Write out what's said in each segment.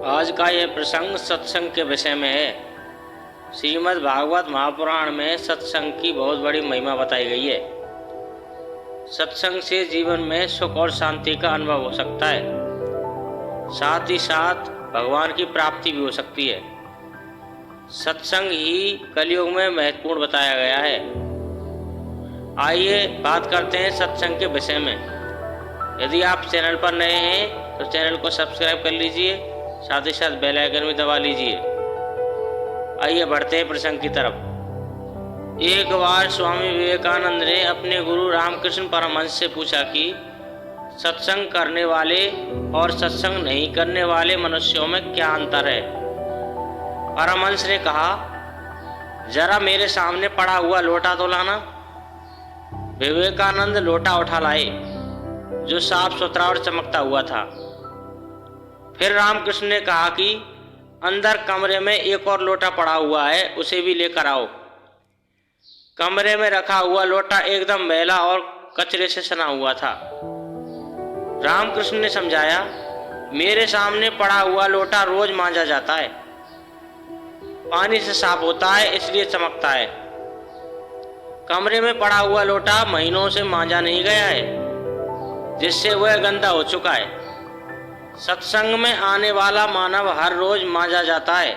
आज का यह प्रसंग सत्संग के विषय में है। श्रीमद् भागवत महापुराण में सत्संग की बहुत बड़ी महिमा बताई गई है। सत्संग से जीवन में सुख और शांति का अनुभव हो सकता है, साथ ही साथ भगवान की प्राप्ति भी हो सकती है। सत्संग ही कलयुग में महत्वपूर्ण बताया गया है। आइए बात करते हैं सत्संग के विषय में। यदि आप चैनल पर नए हैं तो चैनल को सब्सक्राइब कर लीजिए, साथ ही साथ बेल आइकन भी दबा लीजिए। आइए बढ़ते हैं प्रसंग की तरफ। एक बार स्वामी विवेकानंद ने अपने गुरु रामकृष्ण परमहंस से पूछा कि सत्संग करने वाले और सत्संग नहीं करने वाले मनुष्यों में क्या अंतर है। परमहंस ने कहा, जरा मेरे सामने पड़ा हुआ लोटा तो लाना। विवेकानंद लोटा उठा लाए, जो साफ सुथरा और चमकता हुआ था। फिर रामकृष्ण ने कहा कि अंदर कमरे में एक और लोटा पड़ा हुआ है, उसे भी लेकर आओ। कमरे में रखा हुआ लोटा एकदम मैला और कचरे से सना हुआ था। रामकृष्ण ने समझाया, मेरे सामने पड़ा हुआ लोटा रोज मांजा जाता है, पानी से साफ होता है, इसलिए चमकता है। कमरे में पड़ा हुआ लोटा महीनों से मांजा नहीं गया है, जिससे वह गंदा हो चुका है। सत्संग में आने वाला मानव हर रोज मांजा जाता है,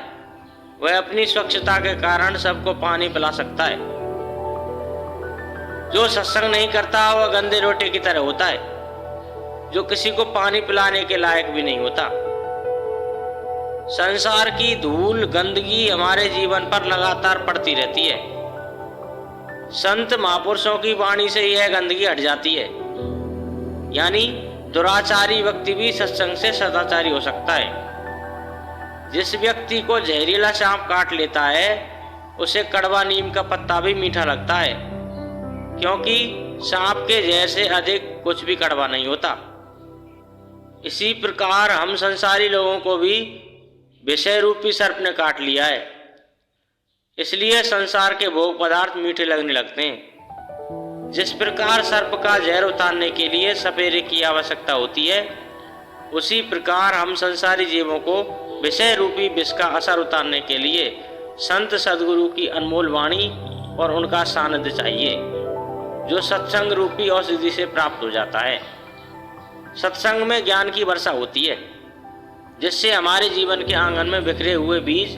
वह अपनी स्वच्छता के कारण सबको पानी पिला सकता है। जो सत्संग नहीं करता वह गंदे लोटे की तरह होता है, जो किसी को पानी पिलाने के लायक भी नहीं होता। संसार की धूल गंदगी हमारे जीवन पर लगातार पड़ती रहती है। संत महापुरुषों की वाणी से यह गंदगी हट जाती है, यानी दुराचारी व्यक्ति भी सत्संग से सदाचारी हो सकता है। जिस व्यक्ति को जहरीला सांप काट लेता है, उसे कड़वा नीम का पत्ता भी मीठा लगता है, क्योंकि सांप के जहर से अधिक कुछ भी कड़वा नहीं होता। इसी प्रकार हम संसारी लोगों को भी विषय रूपी सर्प ने काट लिया है, इसलिए संसार के भोग पदार्थ मीठे लगने लगते हैं। जिस प्रकार सर्प का जहर उतारने के लिए सपेरे की आवश्यकता होती है, उसी प्रकार हम संसारी जीवों को विषय रूपी विष का असर उतारने के लिए संत सद्गुरु की अनमोल वाणी और उनका सानिध्य चाहिए, जो सत्संग रूपी औषधि से प्राप्त हो जाता है। सत्संग में ज्ञान की वर्षा होती है, जिससे हमारे जीवन के आंगन में बिखरे हुए बीज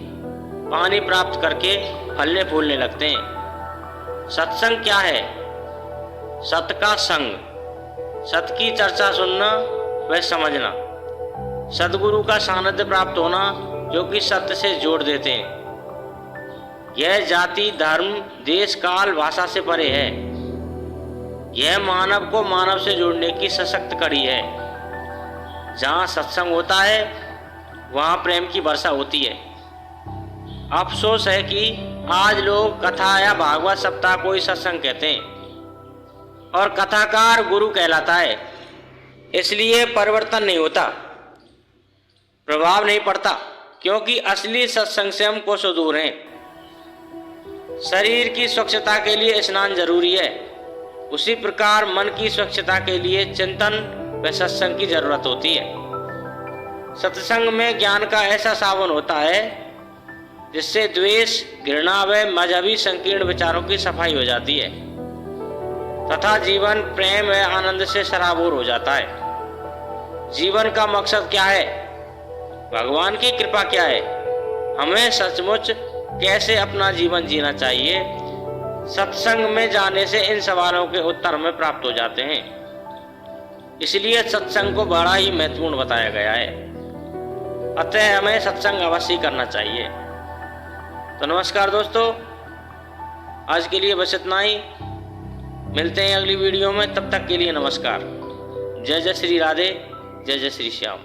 पानी प्राप्त करके फलने फूलने लगते हैं। सत्संग क्या है? सत का संग, सत की चर्चा सुनना व समझना, सद्गुरु का सानिध्य प्राप्त होना, जो कि सत्य से जोड़ देते हैं। यह जाति धर्म देश काल भाषा से परे है। यह मानव को मानव से जोड़ने की सशक्त कड़ी है। जहाँ सत्संग होता है वहाँ प्रेम की वर्षा होती है। अफसोस है कि आज लोग कथा या भागवत सप्ताह को ही सत्संग कहते हैं और कथाकार गुरु कहलाता है, इसलिए परिवर्तन नहीं होता, प्रभाव नहीं पड़ता, क्योंकि असली सत्संग से हम कोसों दूर हैं। शरीर की स्वच्छता के लिए स्नान जरूरी है, उसी प्रकार मन की स्वच्छता के लिए चिंतन व सत्संग की जरूरत होती है। सत्संग में ज्ञान का ऐसा सावन होता है, जिससे द्वेष घृणा व मजहबी संकीर्ण विचारों की सफाई हो जाती है तथा जीवन प्रेम व आनंद से सराबोर हो जाता है। जीवन का मकसद क्या है? भगवान की कृपा क्या है? हमें सचमुच कैसे अपना जीवन जीना चाहिए? सत्संग में जाने से इन सवालों के उत्तर हमें प्राप्त हो जाते हैं। इसलिए सत्संग को बड़ा ही महत्वपूर्ण बताया गया है। अतः हमें सत्संग अवश्य करना चाहिए। तो नमस्कार दोस्तों, आज के लिए बस इतना ही। मिलते हैं अगली वीडियो में, तब तक के लिए नमस्कार। जय जय श्री राधे, जय जय श्री श्याम।